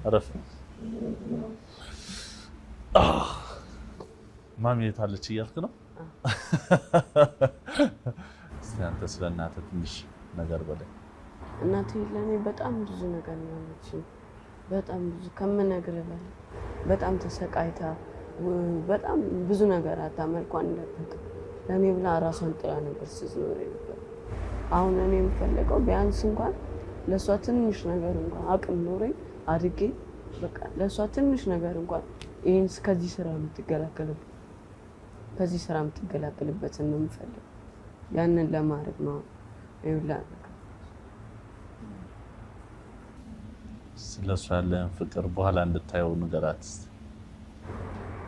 አረፍ ማሚ የታለች እያልክ ነው? እስቲ አንተ ስለ እናትህ ትንሽ ነገር በለኝ። እናቴ ለኔ በጣም ብዙ ነገር ነው ያለችኝ። በጣም ብዙ ከምነግርህ በላይ በጣም ተሰቃይታ በጣም ብዙ ነገር አታመልኳን እንደበቀ ለኔ ብላ ራሷን ጥላ ነበር ስትኖር ነበር። አሁን እኔ የምፈልገው ቢያንስ እንኳን ለሷ ትንሽ ነገር እንኳን አቅም ኖረኝ አድጌ በቃ ለሷ ትንሽ ነገር እንኳን ይሄን ከዚህ ስራ የምትገላገልበት ነው የምፈልገው። ያንን ለማድረግ ነው ይውላ ስለሷ ያለን ፍቅር በኋላ እንድታየው ንገራት።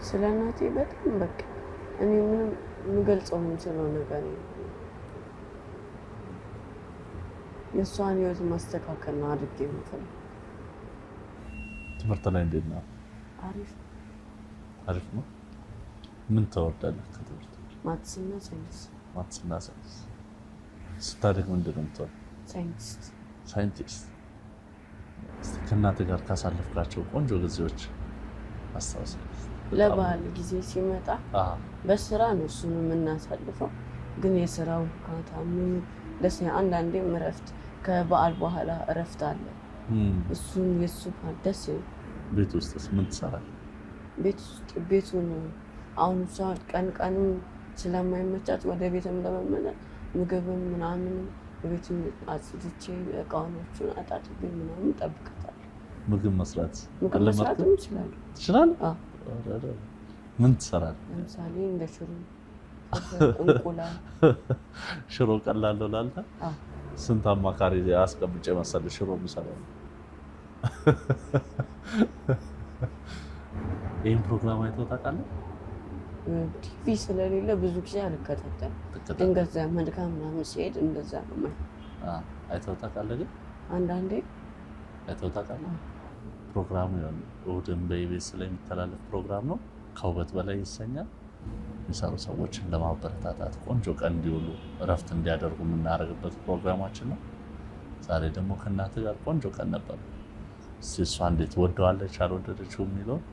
ስለ እናቴ በጣም በቃ እኔ ምንም የምገልጸው የምችለው ነገር ነው። የእሷን ህይወት ማስተካከል ነው አድርጌ የምፈልገው። ትምህርት ላይ እንዴት ነው? አሪፍ ነው። ምን ትወዳለህ ከትምህርት? ማትስና ሳይንስ። ማትስና ሳይንስ። ስታድግ ምንድን ነው የምትሆነው? ሳይንቲስት። ከእናትህ ጋር ካሳለፍካቸው ቆንጆ ጊዜዎች አስታውስ። ለበዓል ጊዜ ሲመጣ በስራ ነው እሱን የምናሳልፈው፣ ግን የስራው ካታ ምን ደስ አንዳንዴም እረፍት ከበዓል በኋላ እረፍት አለ። እሱን የሱ ደስ ይላል። ቤት ውስጥ ምን ትሰራለህ? ቤቱን አሁን እሷ ቀንም ስለማይመቻት ወደ ቤትም ለመመለስ ምግብም ምናምን ቤቱን አጽድቼ እቃዎቹን አጣጥቤ ምናምን እጠብቃታለሁ። ምግብ መስራት እችላለሁ። ትችላለህ? ምን ትሰራለህ? ለምሳሌ እንደ ሽሮ፣ እንቁላል። ሽሮ ቀላል ነው ላንተ? ስንት አማካሪ አስቀምጬ መሰለህ ሽሮ የምሰራው? ይህን ፕሮግራም አይተኸው ታውቃለህ? ቲቪ ስለሌለ ብዙ ጊዜ አልከታተልም። ድንገት ዘመድ ጋር ምናምን ሲሄድ እንደዛ ነው የማየው። አይተኸው ታውቃለህ? ግን አንዳንዴ አይተኸው ታውቃለህ? ፕሮግራሙ እሑድን በኢቢኤስ ላይ የሚተላለፍ ፕሮግራም ነው። ከውበት በላይ ይሰኛል። የሚሰሩ ሰዎችን ለማበረታታት ቆንጆ ቀን እንዲውሉ እረፍት እንዲያደርጉ የምናደርግበት ፕሮግራማችን ነው። ዛሬ ደግሞ ከእናትህ ጋር ቆንጆ ቀን ነበር። እስኪ እሷ እንዴት ወደዋለች አልወደደችው የሚለውን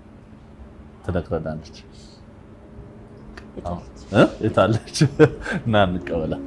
ትነግረናለች። የታለች? ና እንቀበላት።